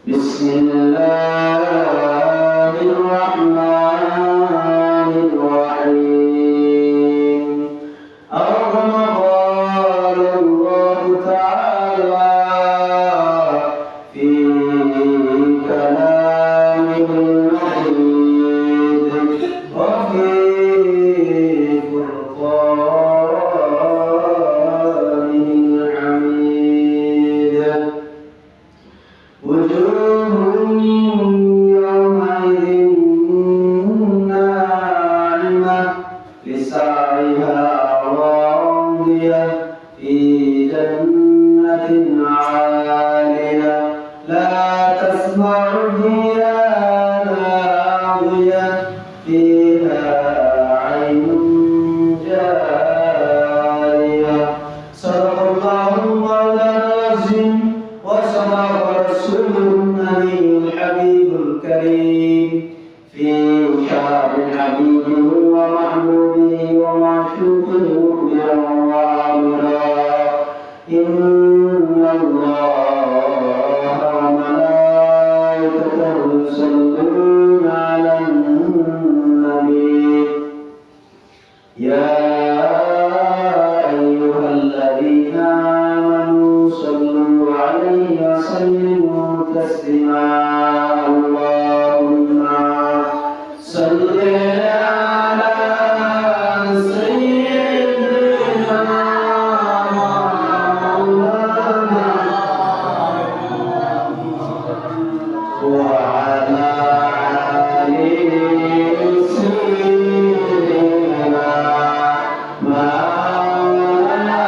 بسم الله الرحمن الرحيم أو كما قال الله تعالى في كلامه المجيد وفي فرقانه الحميد وجوه يومئذ ناعمة لسعيها راضية في جنة عالية لا تسمع فيها لاغية فيها عين جارية صدق الله مولانا العظيم وصدق رسوله النبي الحبيب الكريم في شعب حبيبه ومحبوبه ومعشوقه مخبرا وعامرا إن الله وملائكته يصلون على النبي يا أيها الذين آمنوا صلوا عليه وسلموا تسليما اللهم صل على سيدنا مولانا وعلى آل سيدنا مولانا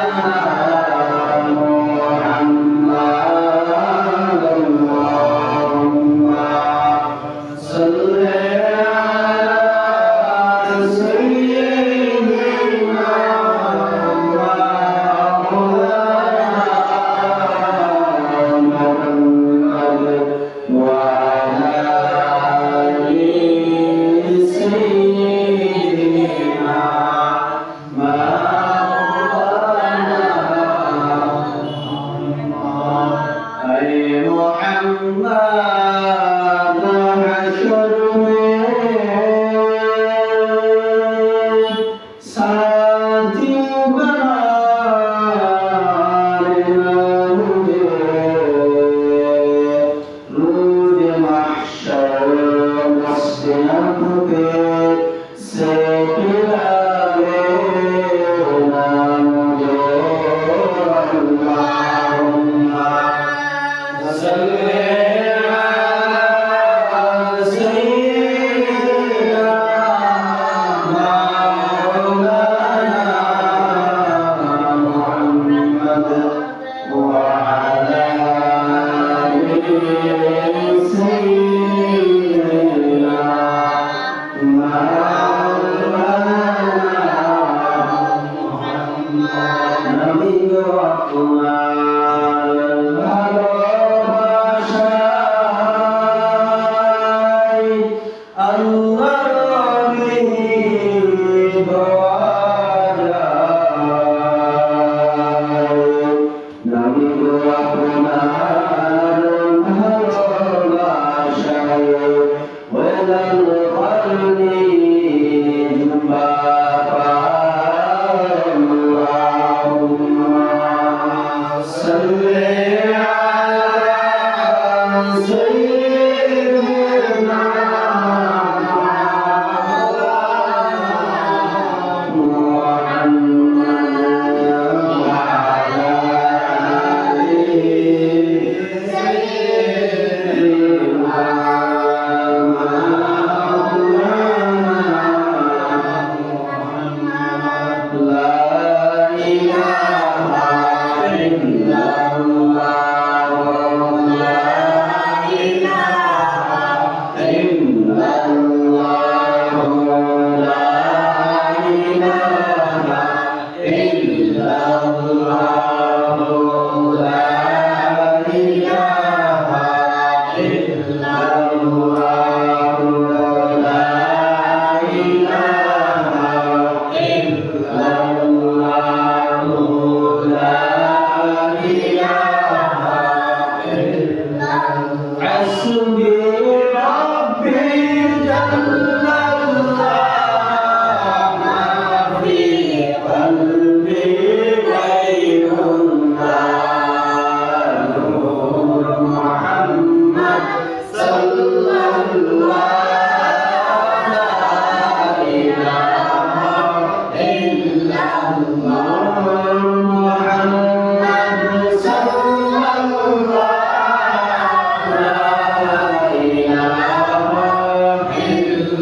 محمد اللهم صل على سيدنا محمد وعلى آل سيدنا مولانا أي محمد حشر में साथी बना लेना मुझे रोज महशर मस्जिद पे से पिला लेना मुझे अल्लाहुम्मा सल्ली حسبي ربي جل الله ما في قلبي غير الله نور محمد صلى الله لا إله إلا الله محمد صلى الله لا إله إلا الله الله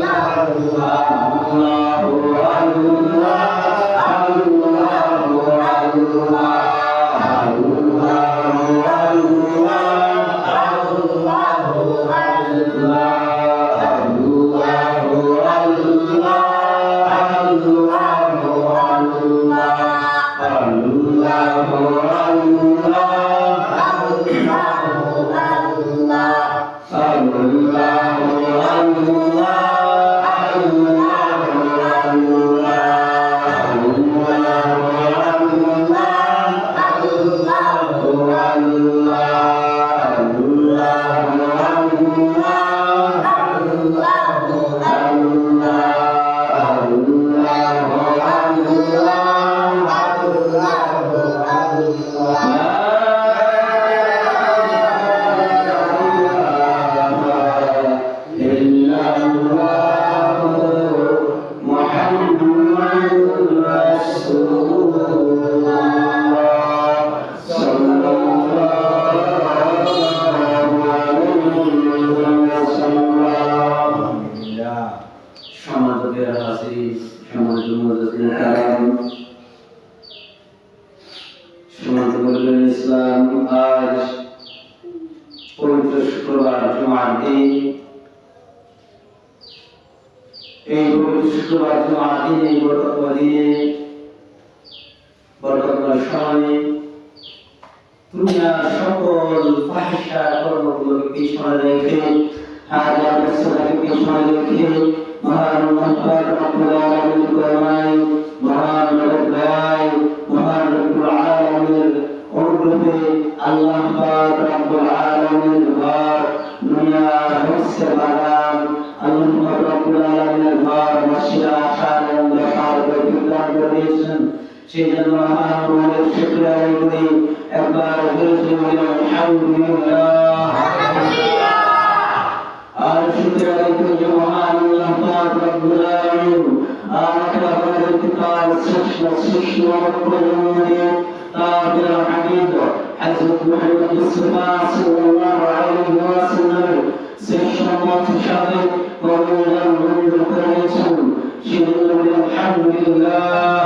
ইসলাম আজ পবিত্র শুক্রবার জুমার দিন। এই পবিত্র শুক্রবার জুমার দিনে বরকতময় সময়ে দুনিয়ার সকল ফাহিশা কর্মগুলোকে পিছনে রেখে হাজার বছরকে পিছনে রেখে মহান রব্বুল আলামিনের করুণায় মহান রব্বুল আলামিনের অনুগ্রহে আল্লাহ পাক রব্বুল আলামিনের ঘর দুনিয়া হচ্ছে বাগান। আল্লাহ রব্বুল আলামিনের ঘর মসজিদে আসার এবং দেখার বিধান করেছেন। সেই জন্য মহান রব্বুলের শুকরিয়া আদায় করি। একবার বলি আলহামদুলিল্লাহ। আর শুকরিয়া আদায় করি যে মহান আল্লাহ পাক রব্বুল আলামিন আমাকে আপনাদেরকে তার শ্রেষ্ঠ প্রজন্ম দিয়ে তার হাবিব হযরত মুহাম্মদ মুস্তাফা সাল্লাল্লাহু আলাইহি ওয়াসাল্লাম শ্রেষ্ঠ উম্মত হিসাবে মনোনীত করেছেন। সেজন্য বলি আলহামদুলিল্লাহ।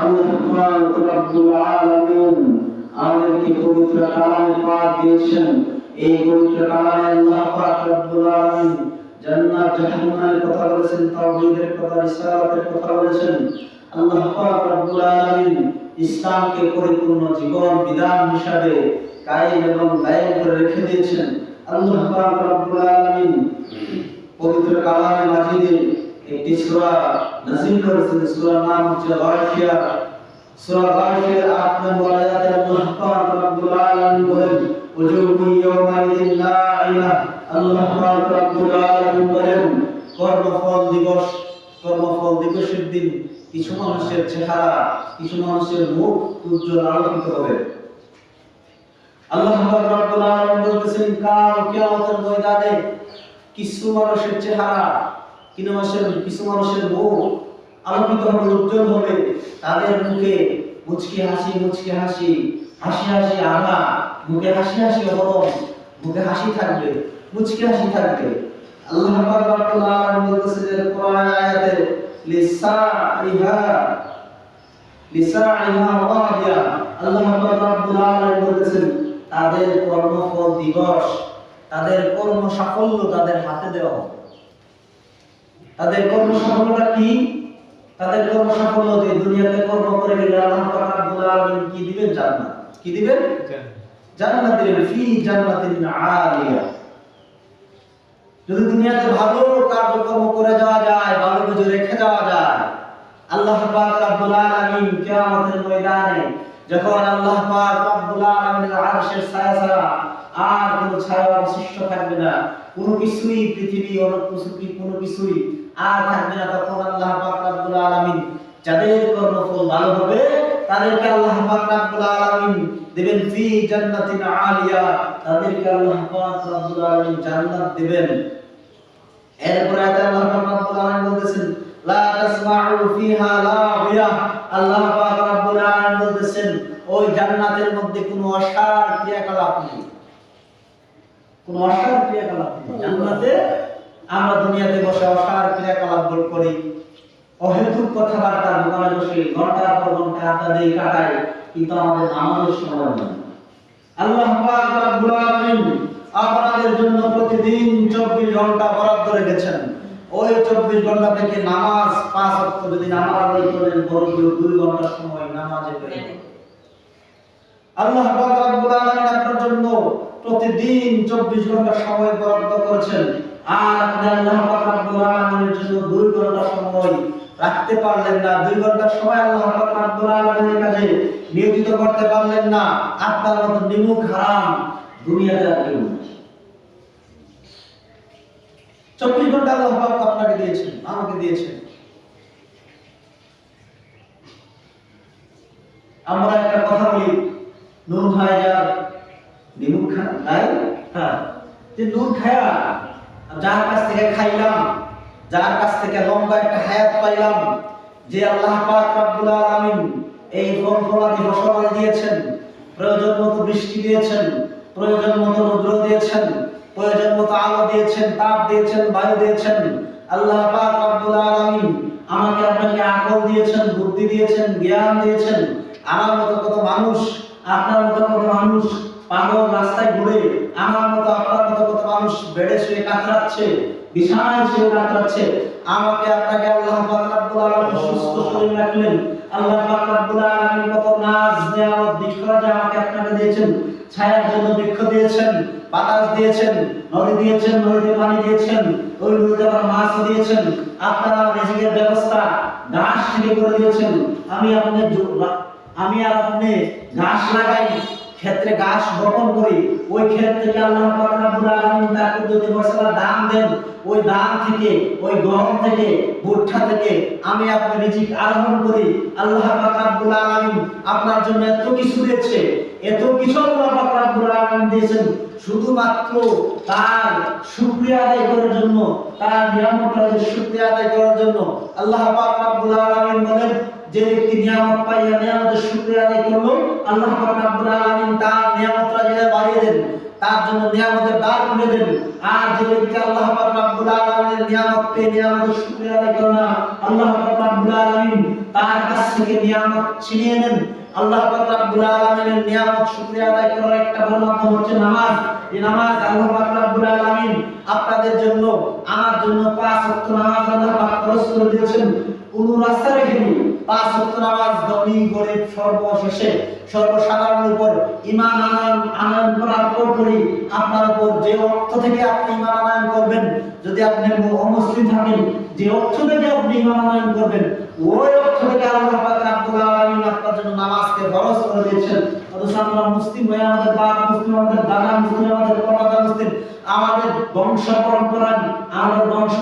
আল্লাহ রব্বুল আলামিন আমাদেরকে পবিত্র কালামে পাক দিয়েছেন। এই পবিত্র কালামে আল্লাহ পাক রব্বুল আলামিন জান্নাত জাহান্নামের কথা বলেছেন, তাওহীদের কথা, রিসালাতের কথা বলেছেন। আল্লাহ পাক রব্বুল আলামিন ইসলামকে পরিপূর্ণ জীবন বিধান হিসাবে কায়েম এবং দায়েম করে রেখে দিয়েছেন। আল্লাহ পাক রব্বুল আলামিন পবিত্র কালামে মাজিদে একটি সূরা নাযিল করেছেন। সূরার নাম হচ্ছে গাশিয়া। সূরা গাশিয়ার ৮ নম্বর আয়াতে আল্লাহ পাক রব্বুল আলামিন বলেন ওয়াজুহু ইয়াওমাইদিন নাঈমা। আল্লাহ পাক রব্বুল আলামিন বলেন কর্মফল দিবসের দিন কিছু মানুষের চেহারা, কিছু মানুষের মুখ উজ্জ্বল আলোকিত হবে। আল্লাহ পাক রব্বুল আলামিন বলতেছেন কাল কিয়ামতের ময়দানে কিছু মানুষের চেহারা, কিছু মানুষের মুখ আলোকিত হবে, উজ্জ্বল হবে। তাদের মুখে মুচকি হাসি আভা, মুখে হাসি হরম, মুখে হাসি থাকবে, মুচকি হাসি থাকবে। আল্লাহ পাক রব্বুল আলামিন বলতেছেন যে কোরআন আয়াতে লিসাইহা রাদিয়া। আল্লাহ পাক রব্বুল আলামিন বলতেছেন তাদের কর্মফল দিবস, তাদের কর্ম সাফল্য তাদের হাতে দেওয়া হবে। তাদের কর্ম সাফল্যটা কি? তাদের কর্ম সাফল্য যে দুনিয়াতে কর্ম করে গেলে আল্লাহ পাক রব্বুল আলামিন কি দিবেন? জান্নাত। কি দিবেন? জান্নাত দিবেন। ফি জান্নাতিন আলিয়া। যদি দুনিয়াতে ভালো কার্যক্রম করে যাওয়া যায়, ভালো কিছু রেখে যাওয়া যায়, আল্লাহ পাক রব্বুল আলামিন কিয়ামতের ময়দানে যখন আল্লাহ পাক রব্বুল আলামিনের আরশের ছায়া ছাড়া আর কোনো ছায়া অবশিষ্ট থাকবে না, কোনো কিছুই পৃথিবী কোনো কিছুই আর থাকবে না। তখন আল্লাহ পাক রব্বুল আলামিন যাদের কর্মফল ভালো হবে তাদেরকে আল্লাহ পাক রব্বুল আলামিন দিবেন ফি জান্নাতিন আলিয়া, তাদেরকে আল্লাহ পাক রব্বুল আলামিন জান্নাত দিবেন। এরপরে আল্লাহ পাক রব্বুল আলামিন বলেছেন লা তাসমাউ ফিহা লাগিয়া, আল্লাহ পাক রব্বুল আলামিন বলেছেন ওই জান্নাতের মধ্যে কোনো অসার ক্রিয়াকলাপ নেই, কোনো অসার ক্রিয়াকলাপ নেই। জান্নাতে আমরা দুনিয়াতে বসে অসার ক্রিয়াকলাপ করি, অহেতুক কথাবার্তা দোকানে বসে ঘন্টার পর ঘন্টা আড্ডা দিয়ে কাটাই, কিন্তু আমাদের নামাজের সময় নেই। আল্লাহ পাক রব্বুল আলামিন আপনাদের জন্য প্রতিদিন 24 ঘন্টা বরাদ্দ রেখেছেন। ওই 24 ঘন্টা থেকে নামাজ 5 ওয়াক্ত যদি নামাজ আদায় করেন বড় 2 ঘন্টা সময় নামাজে ব্যয়। আল্লাহ পাক রব্বুল আলামিন আপনার জন্য প্রতিদিন 24 ঘন্টা সময় বরাদ্দ করেছেন, আর আপনি আল্লাহ পাক রব্বুল আলামিনের জন্য 2 ঘন্টা সময় রাখতে পারলেন না, 2 ঘন্টা সময় আল্লাহ পাক রব্বুল আলামিনের কাছে নিয়োজিত করতে পারলেন না। আপনার মতো নিমুখ হারাম দুনিয়াতে আর কেউ নেই। 24 ঘন্টা আল্লাহ পাক আপনাকে দিয়েছেন, আমাকে দিয়েছেন। আমরা একটা কথা বলি, নুন খায় যার নিমুখ খায়, তাই হ্যাঁ, যে নুন খায়া যার কাছ থেকে খাইলাম, যার কাছ থেকে লম্বা একটা হায়াত পাইলাম, যে আল্লাহ পাক রব্বুল আলামিন এই ফল-ফলাদি ফসলাদি দিয়েছেন, প্রয়োজন মতো বৃষ্টি দিয়েছেন, প্রয়োজন মতো রৌদ্র দিয়েছেন, প্রয়োজন মতো আলো দিয়েছেন, তাপ দিয়েছেন, বায়ু দিয়েছেন। আল্লাহ পাক রব্বুল আলামিন আমাকে আপনাকে আকল দিয়েছেন, বুদ্ধি দিয়েছেন, জ্ঞান দিয়েছেন। আমার মতো কত মানুষ, আপনার মতো কত মানুষ পাগল রাস্তায় ঘুরে, আমার মতো আপনার মতো কত মানুষ বেডে শুয়ে কাতরাচ্ছে, বিছানায় শুয়ে কাতরাচ্ছে। আমাকে আপনাকে আল্লাহ পাক রব্বুল আলামিন সুস্থ শরীর রাখলেন। আল্লাহ পাক রব্বুল আলামিন কত নাজ নিয়ামত বৃক্ষ আমাকে আপনাকে দিয়েছেন। ছায়ার জন্য বৃক্ষ দিয়েছেন, বাতাস দিয়েছেন, নদী দিয়েছেন, নদীতে পানি দিয়েছেন, ওই নদীতে আবার মাছ দিয়েছেন। আপনারা রিজিকের ব্যবস্থা ঘাস থেকে করে দিয়েছেন। আমি আর আপনি ঘাস লাগাই, ক্ষেত্রে ঘাস বপন করি, ওই ক্ষেত থেকে আল্লাহ পাক রব্বুল আলামিন তার কুদরতি ফসলা দান দেন। ওই দান থেকে, ওই গম থেকে, ভুট্টা থেকে আমি আপনি রিজিক আহরণ করি। আল্লাহ পাক রব্বুল আলামিন আপনার জন্য এত কিছু দিয়েছে, এত কিছু আল্লাহ পাক রব্বুল আলামিন দিয়েছেন শুধুমাত্র তার শুকরিয়া আদায় করার জন্য, তার নিয়ামতের শুকরিয়া আদায় করার জন্য। আল্লাহ পাক রব্বুল আলামিন বলেন, যে ব্যক্তি নিয়ামত পাইয়া নিয়ামতের শুকরিয়া আদায় করলো, আল্লাহ পাক রব্বুল আলামিন তার নিয়ামতটা বাড়িয়ে দেন, তার জন্য নিয়ামতের দ্বার খুলে দেন। আর যে ব্যক্তি আল্লাহ পাক রব্বুল আলামিনের নিয়ামত পেয়ে নিয়ামতের শুকরিয়া আদায় করে না, আল্লাহ পাক রব্বুল আলামিন তার কাছ থেকে নিয়ামত ছিনিয়ে নেন। আল্লাহ পাক রব্বুল আলামিনের নিয়ামত শুকরিয়া আদায় করার একটা বড় মাধ্যম হচ্ছে নামাজ। এই নামাজ আল্লাহ পাক রব্বুল আলামিন আপনাদের জন্য, আমার জন্য 5 ওয়াক্ত নামাজ আল্লাহ পাক ফরজ করে দিয়েছেন। কোন রাস্তা রেখেনি। 5 ওয়াক্ত নামাজ ধনী গরিব সর্বশেষে সর্বসাধারণের উপর ঈমান আনয়ন করার পরই আপনার উপর যে অর্থ থেকে আপনি ঈমান আনয়ন করবেন, যদি আপনি অমুসলিম থাকেন, যে অর্থ থেকে আপনি ঈমান আনয়ন করবেন, ওই অর্থ থেকে আল্লাহ পাক রব্বুল আলামিন আপনার জন্য নামাজকে ফরজ করে দিয়েছেন। অথচ আমরা মুসলিম হয়ে, আমাদের বাপ মুসলিম, আমাদের দাদা মুসলিম, আমাদের পরদাদা মুসলিম, আমাদের বংশ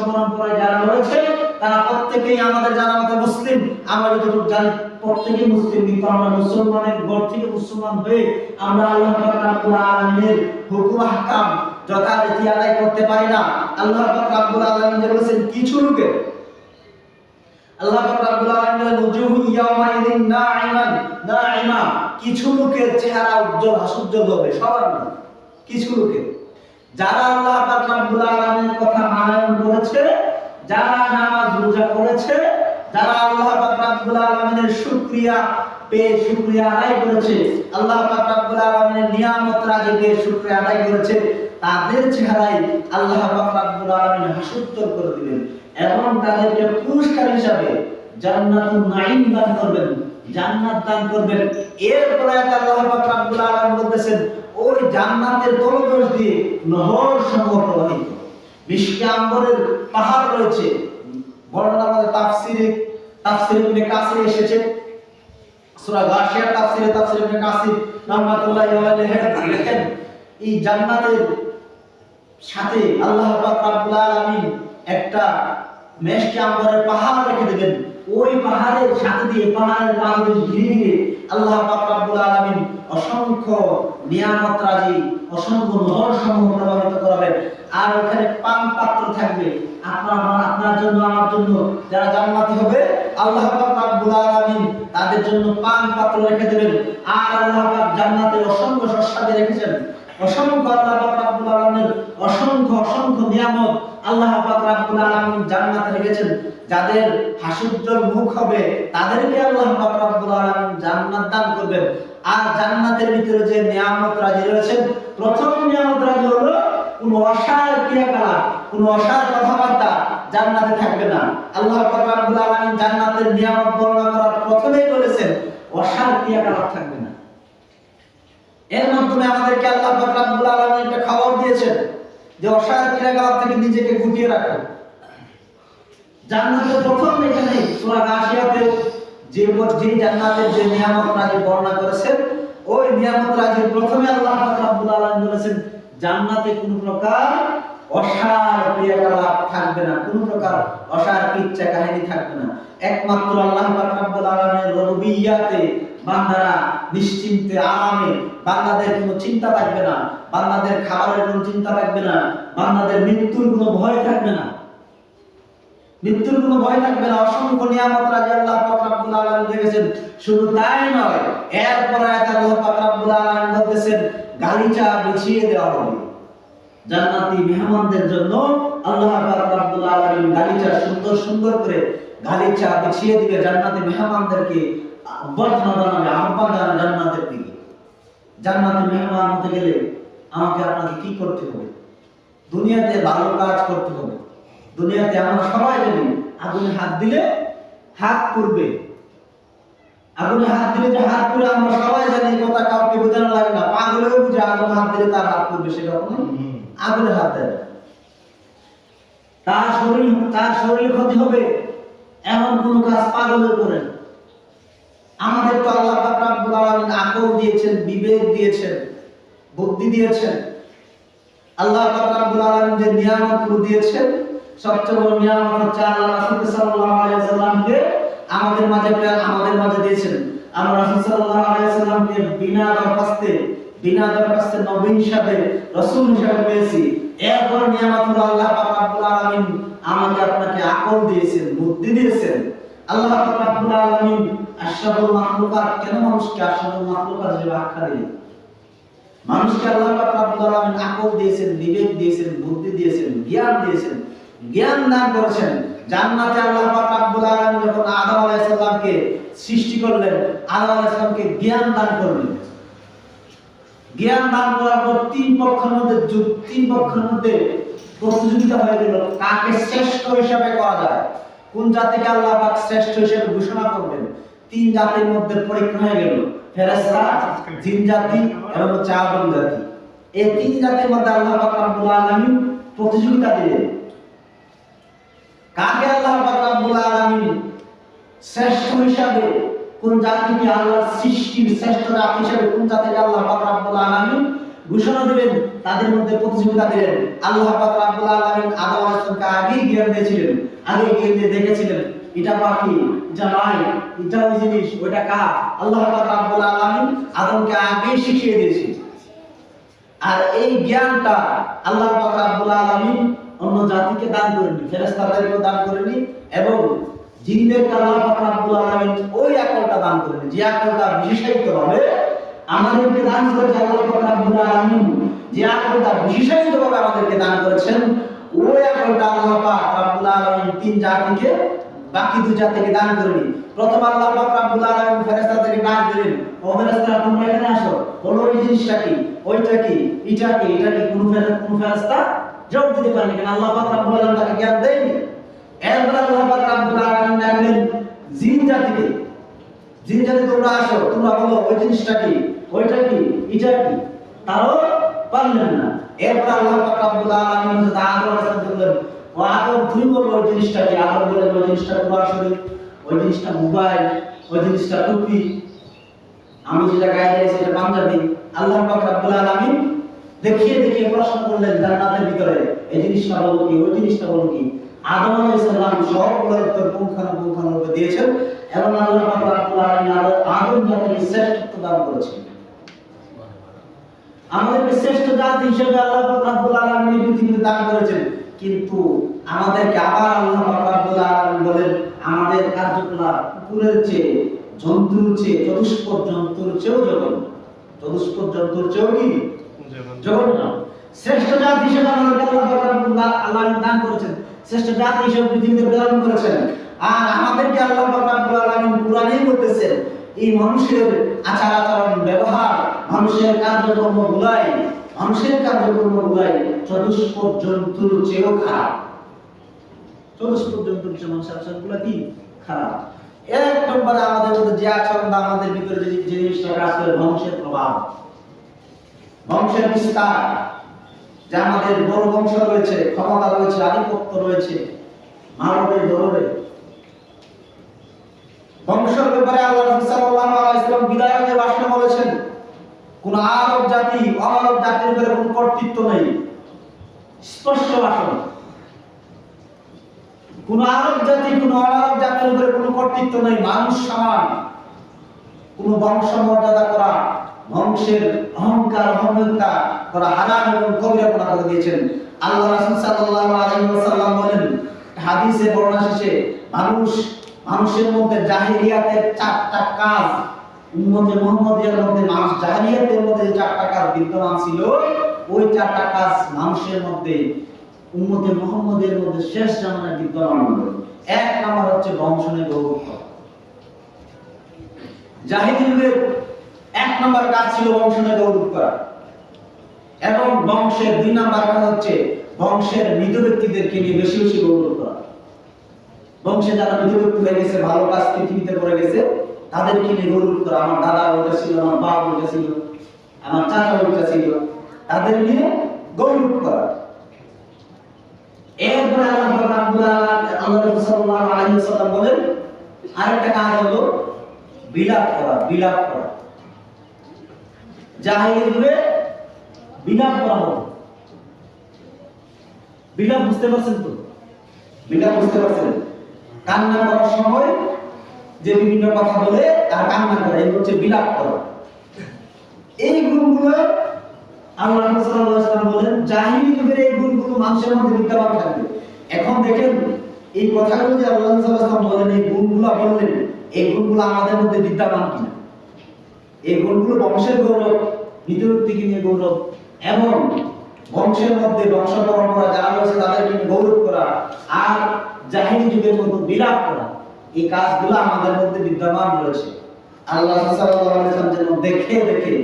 পরম্পরায় যারা রয়েছে তারা প্রত্যেকেই আমাদের জানা মতো মুসলিম। আমরা যতটুকু জানি প্রত্যেকেই মুসলিম, কিন্তু আমরা মুসলমানের ঘর থেকে মুসলমান হয়ে আমরা আল্লাহ পাক রব্বুল আলামিনের হুকুম আহকাম যথারীতি আদায় করতে পারি না। আল্লাহ পাক রব্বুল আলামিন বলেছেন কিছু লোকের, আল্লাহ পাক রব্বুল আলামিন বলেন উজুহু ইয়াওমাইদিন নাঈমা, কিছু লোকের চেহারা উজ্জ্বল হাস্যোজ্জ্বল হবে, সবার না, কিছু লোকের, যারা আল্লাহ পাক রব্বুল আলামিনের কথা মানায়ন করেছে, যারা নামাজ রোজা করেছে, যারা আল্লাহ পাক রব্বুল আলামিনের শুকরিয়া পেয়ে শুকরিয়া আদায় করেছে, আল্লাহ পাক রব্বুল আলামিনের নিয়ামত রাজি পেয়ে শুকরিয়া আদায় করেছে, তাদের চেহারায় আল্লাহ পাক রব্বুল আলামিন হাস্যোজ্জ্বল করে দিবেন এবং তাদেরকে পুরস্কার হিসাবে জান্নাতুন নাঈম দান করবেন, জান্নাত দান করবেন। এরপরে আল্লাহ পাক রব্বুল আলামিন বলতেছেন ওই জান্নাতের তলদেশ দিয়ে নহর সমূহ প্রবাহিত, মিশকে আম্বরের পাহাড় রয়েছে। বর্ণনা আমাদের তাফসীর ইবনে কাসির এসেছে, সূরা গাশিয়া তাফসীর ইবনে কাসির রাহমাতুল্লাহি আলাইহি লেখেন এই জান্নাতের সাথে আল্লাহ পাক রব্বুল আলামিন একটা মেশকে আম্বরের পাহাড় রেখে দেবেন। ওই পাহাড়ের সাথে দিয়ে পাহাড়ের পাদদেশ ঘিরে ঘিরে আল্লাহ পাক রব্বুল আলামিন অসংখ্য নিয়ামত রাজি, অসংখ্য নহর সমূহ প্রবাহিত করাবেন। আর ওখানে পান পাত্র থাকবে আপনার জন্য, আমার জন্য, যারা জান্নাতি হবে আল্লাহ পাক রব্বুল আলামিন তাদের জন্য পান পাত্র রেখে দেবেন। আর আল্লাহ পাক জান্নাতে অসংখ্য শস্যাদি রেখেছেন, অসংখ্য আল্লাহ পাক রব্বুল আলামিনের অসংখ্য নিয়ামত আল্লাহ পাক রব্বুল আলামিন জান্নাতে রেখেছেন। যাদের হাসিউজ্জ্বল মুখ হবে তাদেরকে আল্লাহ পাক রব্বুল আলামিন জান্নাত দান করবেন। আর জান্নাতের ভিতরে যে নিয়ামত রাজি রয়েছেন, প্রথম নিয়ামত রাজি হলো কোন অসার ক্রিয়াকলাপ, কোন অসার কথাবার্তা জান্নাতে থাকবে না। আল্লাহ পাক রব্বুল আলামিন জান্নাতের নিয়ামত বর্ণনা করার প্রথমেই বলেছেন অসার ক্রিয়াকলাপ থাকবে না। এর মাধ্যমে আমাদেরকে আল্লাহ পাক রব্বুল আলামিন একটা খবর দিয়েছেন যে অসার ক্রিয়াকলাপ থেকে নিজেকে গুটিয়ে রাখো। জান্নাতের প্রথম এখানে সূরা গাশিয়াতে যে জান্নাতের যে নিয়ামত রাজি বর্ণনা করেছেন, ওই নিয়ামত রাজি প্রথমে আল্লাহ পাক রব্বুল আলামিন বলেছেন জান্নাতে কোনো প্রকার অসার ক্রিয়াকলাপ থাকবে না, কোনো প্রকার অসার কিচ্ছা কাহিনী থাকবে না। একমাত্র আল্লাহ পাক রব্বুল আলামিনের রুবুবিয়্যাতে বান্দারা নিশ্চিন্তে আরামে, বান্দাদের কোনো চিন্তা থাকবে না, বান্দাদের খাবারের কোনো চিন্তা থাকবে না, বান্দাদের মৃত্যুর কোনো ভয় থাকবে না, মৃত্যুর কোনো ভয় থাকবে না। অসংখ্য নিয়ামত রাজি আল্লাহ পাক রব্বুল আলামিন রেখেছেন। শুধু তাই নয়, এরপর আয়াতে আল্লাহ পাক রব্বুল আলামিন বলতেছেন গালিচা বিছিয়ে দেওয়া হবে জান্নাতি মেহমানদের জন্য। আল্লাহ পাক রব্বুল আলামিন গালিচা সুন্দর করে গালিচা বিছিয়ে দিবে জান্নাতি মেহমানদেরকে, অভ্যর্থনা জানাবে, আহ্বান জানাবে জান্নাতের দিকে। জান্নাতি মেহমান হতে গেলে আমাকে আপনাকে কি করতে হবে? দুনিয়াতে ভালো কাজ করতে হবে। দুনিয়াতে আমরা সবাই জানি আগুনে হাত দিলে হাত পুড়বে, আগুনে হাত দিলে যে হাত পুড়ে আমরা সবাই জানি, কথা কাউকে বোঝানো লাগে না। পাগলেও বুঝে আগুনে হাত দিলে তার হাত পুড়বে, সেটা কখনো আগুনে হাত দেয় না। তার শরীর ক্ষতি হবে এমন কোন কাজ পাগলেও করেন। আমাদের তো আল্লাহ পাক রব্বুল আলামিন আকল দিয়েছেন, বিবেক দিয়েছেন, বুদ্ধি দিয়েছেন। আল্লাহ পাক রব্বুল আলামিন যে নিয়ামতগুলো দিয়েছেন, সবচেয়ে বড় নিয়ামত হচ্ছে আল্লাহ রাসূল সাল্লাল্লাহু আলাইহি ওয়াসাল্লামকে আমাদের মাঝে দিয়েছেন। আমরা রাসূল সাল্লাল্লাহু আলাইহি ওয়াসাল্লামকে বিনা দরখাস্তে নবী হিসাবে, রাসূল হিসাবে পেয়েছি। এরপর নিয়ামত হলো আল্লাহ পাক রব্বুল আলামিন আমাকে আপনাকে আকল দিয়েছেন, বুদ্ধি দিয়েছেন। আল্লাহ পাক রব্বুল আলামিন আশরাফুল মাখলুকাত, কেন মানুষকে আশরাফুল মাখলুকাত হিসেবে আখ্যা দিলেন? মানুষকে আল্লাহ পাক রব্বুল আলামিন আকল দিয়েছেন, বিবেক দিয়েছেন, বুদ্ধি দিয়েছেন, জ্ঞান দিয়েছেন, জ্ঞান দান করেছেন। জান্নাতে আল্লাহ পাক রব্বুল আলামিন যখন আদম আলাইহিস সালামকে সৃষ্টি করলেন, আদম আলাইহিস সালামকে জ্ঞান দান করলেন। জ্ঞান দান করার পর তিন পক্ষের মধ্যে প্রতিযোগিতা হয়ে গেল, কাকে শ্রেষ্ঠ হিসেবে করা যায়, কোন জাতিকে আল্লাহ পাক শ্রেষ্ঠ হিসেবে ঘোষণা করবেন। তিন জাতির মধ্যে পরীক্ষা হয়ে গেল, ফেরেশতা, জিন জাতি এবং আদম জাতি। এই তিন জাতির মধ্যে আল্লাহ পাক রব্বুল আলামিন প্রতিযোগিতা দিলেন, কাকে আল্লাহ পাক রব্বুল আলামিন শ্রেষ্ঠ হিসাবে, কোন জাতিকে আল্লাহর সৃষ্টির শ্রেষ্ঠ জাতি হিসেবে কোন জাতিকে আল্লাহ পাক রব্বুল আলামিন ঘোষণা দিবেন, তাদের মধ্যে প্রতিযোগিতা দিলেন। আল্লাহ পাক রব্বুল আলামিন আদম আলাইহিস সালামকে আগেই জ্ঞান দিয়েছিলেন, আগে জ্ঞান দিয়ে দেখেছিলেন এটা পাখি, এটা নয়, এটা ওই জিনিস, ওটা কাক। আল্লাহ পাক রব্বুল আলামিন আদমকে আগেই শিখিয়ে দিয়েছেন। আর এই জ্ঞানটা আল্লাহ পাক রব্বুল আলামিন অন্য জাতিকে দান করেনি, ফেরেশতাদেরকে দান করেনি, এবং জিনদেরকে আল্লাহ পাক রব্বুল আলামিন ওই আকলটা দান করেনি, যে আকলটা বিশেষায়িতভাবে আমাদেরকে দান করেছে আল্লাহ পাক রব্বুল আলামিন। যে আকলটা বিশেষায়িতভাবে আমাদেরকে দান করেছেন, ওই আকলটা আল্লাহ পাক রব্বুল আলামিন তিন জাতিকে, বাকি দুই জাতিকে দান করেনি। প্রথম আল্লাহ পাক রব্বুল আলামিন ফেরেশতাদেরকে ডাক দিলেন, ও ফেরেশতারা তোমরা এখানে আসো, বলো এই জিনিসটা কি, ওইটা কি, এটা কি, কোন ফেরেশতা জবাব দিতে পারেনি, কারণ আল্লাহ পাক রব্বুল আলামিন তাকে জ্ঞান দেয়নি। এরপর আল্লাহ পাক রব্বুল আলামিন ডাকলেন জিন জাতিকে, জিন জাতি তোমরা আসো, তোমরা বলো ওই জিনিসটা কি, ওইটা কি, এটা কি, তারও পারলেন না। এরপর আল্লাহ পাক রব্বুল আলামিন আদম আলাইহিস সালাম বললেন, ও আদম তুমি বলো ওই জিনিসটা কি। আদম বললেন ওই জিনিসটা পুরা শরীর, ওই জিনিসটা মোবাইল, ওই জিনিসটা টুপি, আমি যেটা গায়ে দিয়েছি এটা পাঞ্জাবি। আল্লাহ পাক রব্বুল আলামিন দেখিয়ে দেখিয়ে প্রশ্ন করলেন জান্নাতের ভিতরে এই জিনিসটা বলো কি, ওই জিনিসটা বলো কি। আদম আলাইহিস সালাম সবগুলোর উত্তর পুঙ্খানুপুঙ্খভাবে দিয়েছেন এবং আল্লাহ পাক রব্বুল আলামিন আদম জাতিকে শ্রেষ্ঠত্ব দান করেছেন। আমাদেরকে শ্রেষ্ঠ জাতি হিসেবে আল্লাহ পাক রব্বুল আলামিন এই পৃথিবীতে দান করেছেন, কিন্তু আমাদেরকে আবার আল্লাহ পাক রব্বুল আলামিন বলেন আমাদের কার্যকলাপ কুকুরের চেয়ে, জন্তুর চেয়ে, চতুষ্পদ জন্তুর চেয়েও জঘন্য। চতুষ্পদ জন্তুর চেয়েও কি জঘন্য। শ্রেষ্ঠ জাতি হিসেবে আমাদেরকে আল্লাহ পাক রব্বুল আলামিন দান করেছেন, শ্রেষ্ঠ জাতি হিসেবে পৃথিবীতে প্রেরণ করেছেন। আর আমাদেরকে আল্লাহ পাক রব্বুল আলামিন কুরআনেই বলতেছেন এই মানুষের আচার আচরণ ব্যবহার, মানুষের কার্যক্রমগুলাই চতুষ্পদ জন্তুর চেয়েও খারাপ। চতুষ্পদ জন্তুর চেয়ে মানুষের আচরণগুলো কি খারাপ। এক নম্বরে আমাদের মধ্যে যে আচরণ, আমাদের ভিতরে যে জিনিসটা কাজ করে, বংশের প্রভাব, বংশের বিস্তার। যে আমাদের বড় বংশ রয়েছে, ক্ষমতা রয়েছে, আধিপত্য রয়েছে, মানবের দৌড়ে বংশের ব্যাপারে আল্লাহ রাসূল সাল্লাল্লাহু আলাইহি ওয়াসাল্লাম বিদায়তে ভাষণে বলেছেন কোন আরব জাতি অমানব জাতির উপরে কোনো কর্তৃত্ব নেই। স্পষ্ট ভাষণ। কোন আরব জাতি কোন অমানব জাতির উপরে কোনো কর্তৃত্ব নেই। মানুষ সমান। কোন বংশ মর্যাদা করা, বংশের অহংকার অহমিকা করা হারাম এবং কবিরা গুনাহ করে দিয়েছেন। আল্লাহ রাসূল সাল্লাল্লাহু আলাইহি ওয়াসাল্লাম বলেন হাদিসে বর্ণনা শেষে মানুষের মধ্যে জাহেলিয়াতের 4টা কাজ, উম্মতে মুহাম্মাদিয়ার মধ্যে মানুষ জাহেলিয়াতের মধ্যে যে 4টা কাজ বিদ্যমান ছিল, ওই 4টা কাজ মানুষের মধ্যে উম্মতে মুহাম্মাদের মধ্যে শেষ জামানায় বিদ্যমান হলো। এক নাম্বার হচ্ছে বংশনে গৌরব করা। জাহেলিয়াতের এক নাম্বার কাজ ছিল বংশনে গৌরব করা, এবং বংশের 2 নাম্বার কাজ হচ্ছে বংশের মৃত ব্যক্তিদেরকে নিয়ে বেশি বেশি গৌরব করা। বংশে যারা মৃত ব্যক্তি হয়ে গেছে, ভালো কাজ পৃথিবীতে করে গেছে, তাদেরকে নিয়ে গৌরব করা। আমার দাদা ওইটা ছিল, আমার বাবা ওইটা ছিল, আমার চাচা ওইটা ছিল, তাদের নিয়ে গৌরব করা। এরপরে আল্লাহ রাসূল সাল্লাল্লাহু আলাইহি ওয়াসাল্লাম বলেন আরেকটা কাজ হলো বিলাপ করা। বিলাপ করা জাহেলিয়াতের যুগে বিলাপ করা হতো। বিলাপ বুঝতে পারছেন তো? বিলাপ বুঝতে পারছেন? কান্না করার সময় যে বিভিন্ন কথা বলে আর কান্না করে, এই হচ্ছে বিলাপ করা। এই গুণগুলো আল্লাহ রাসূল সাল্লাল্লাহু আলাইহি ওয়াসাল্লাম বলেন জাহেলি যুগের এই গুণগুলো মানুষের মধ্যে বিদ্যমান থাকবে। এখন দেখেন এই কথাগুলো যে আল্লাহ রাসূল সাল্লাল্লাহু আলাইহি ওয়াসাল্লাম বলেন, এই গুণগুলো বললেন, এই গুণগুলো আমাদের মধ্যে বিদ্যমান কিনা? এই গুণগুলো বংশের গৌরব, মৃত ব্যক্তিকে নিয়ে গৌরব, এবং বংশের মধ্যে বংশ পরম্পরা যারা রয়েছে তাদেরকে নিয়ে গৌরব করা, আর জাহেলি যুগের মতো বিলাপ করা, এই কাজগুলো আমাদের মধ্যে বিদ্যমান রয়েছে। আল্লাহ সাল্লাল্লাহু আলাইহি ওয়াসাল্লাম যেন দেখে দেখে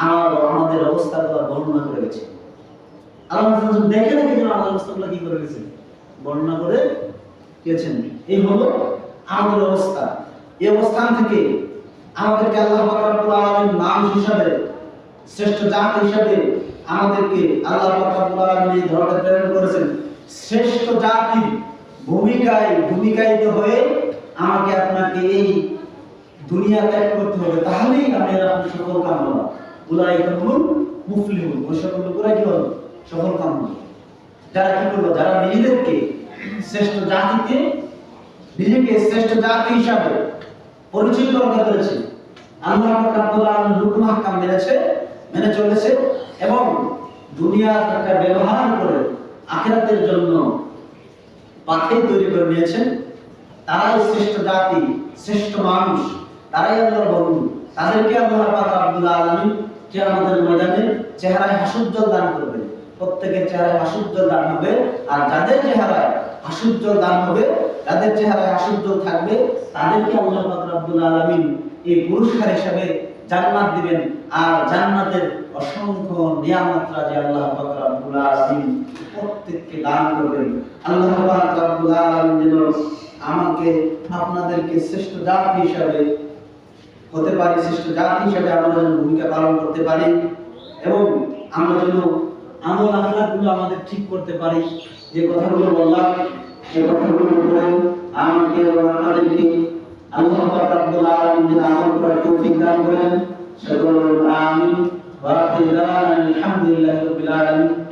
আমাদের অবস্থাগুলো বর্ণনা করে গেছে। আল্লাহ সাল্লাল্লাহু দেখে দেখে যেন আমাদের অবস্থাগুলো কি করে গেছে, বর্ণনা করে গেছেন। এই হলো আমাদের অবস্থা। এই অবস্থান থেকে আমাদেরকে আল্লাহ পাক রব্বুল আলামিন মানুষ হিসাবে, শ্রেষ্ঠ জাতি হিসাবে আমাদেরকে আল্লাহ পাক রব্বুল আলামিন এই ধরতে প্রেরণ করেছেন। শ্রেষ্ঠ জাতির ভূমিকায়িত হয়ে আমাকে আপনাকে এই দুনিয়া ত্যাগ করতে হবে, তাহলেই আমি আপনার সফল কাম হবো। উলাইকা হুমুল মুফলিহুন, ওই সকল লোকেরা কি হবে? সফল কাম হবে। যারা কি করলো? যারা নিজেদেরকে শ্রেষ্ঠ জাতিতে, নিজেকে শ্রেষ্ঠ জাতি হিসাবে পরিচিত করতে পেরেছে, আল্লাহ পাক রব্বুল আলামিন হুকুম আহকাম মেনে চলেছে, এবং দুনিয়াটাকে ব্যবহার করে আখিরাতের জন্য পাথেয় তৈরি করে নিয়েছেন, তারাই শ্রেষ্ঠ জাতি, শ্রেষ্ঠ মানুষ, তারাই আল্লাহর বন্ধু। তাদেরকে আল্লাহ পাক রব্বুল আলামিন কিয়ামতের ময়দানে চেহারায় হাস্যোজ্জ্বল দান করবেন। প্রত্যেকের চেহারায় হাস্যোজ্জ্বল দান হবে, আর যাদের চেহারায় হাস্যোজ্জ্বল দান হবে, যাদের চেহারায় হাস্যোজ্জ্বল থাকবে, তাদেরকে আল্লাহ পাক রব্বুল আলামিন এই পুরস্কার হিসেবে জান্নাত দিবেন। আর জান্নাতের অসংখ্য নিয়ামত রাজি আল্লাহ পাক রব্বুল আলামিন প্রত্যেককে দান করবেন। আল্লাহ পাক রব্বুল আলামিন যেন আমাকে আপনাদেরকে শ্রেষ্ঠ জাতি হিসাবে হতে পারি, শ্রেষ্ঠ জাতি হিসাবে আমরা যেন ভূমিকা পালন করতে পারি, এবং আমরা যেন আমল আখলাকগুলো আমাদের ঠিক করতে পারি। যে কথাগুলো বললাম, সেই কথাগুলো উপরে আমাকে এবং আপনাদেরকে আল্লাহ পাক রব্বুল আলামিন যেন আমল করার তৌফিক দান করেন। সকল আমিন ওয়া আখিরু দাওয়ানা আলহামদুলিল্লাহি রাব্বিল রাব্বিল আলামিন।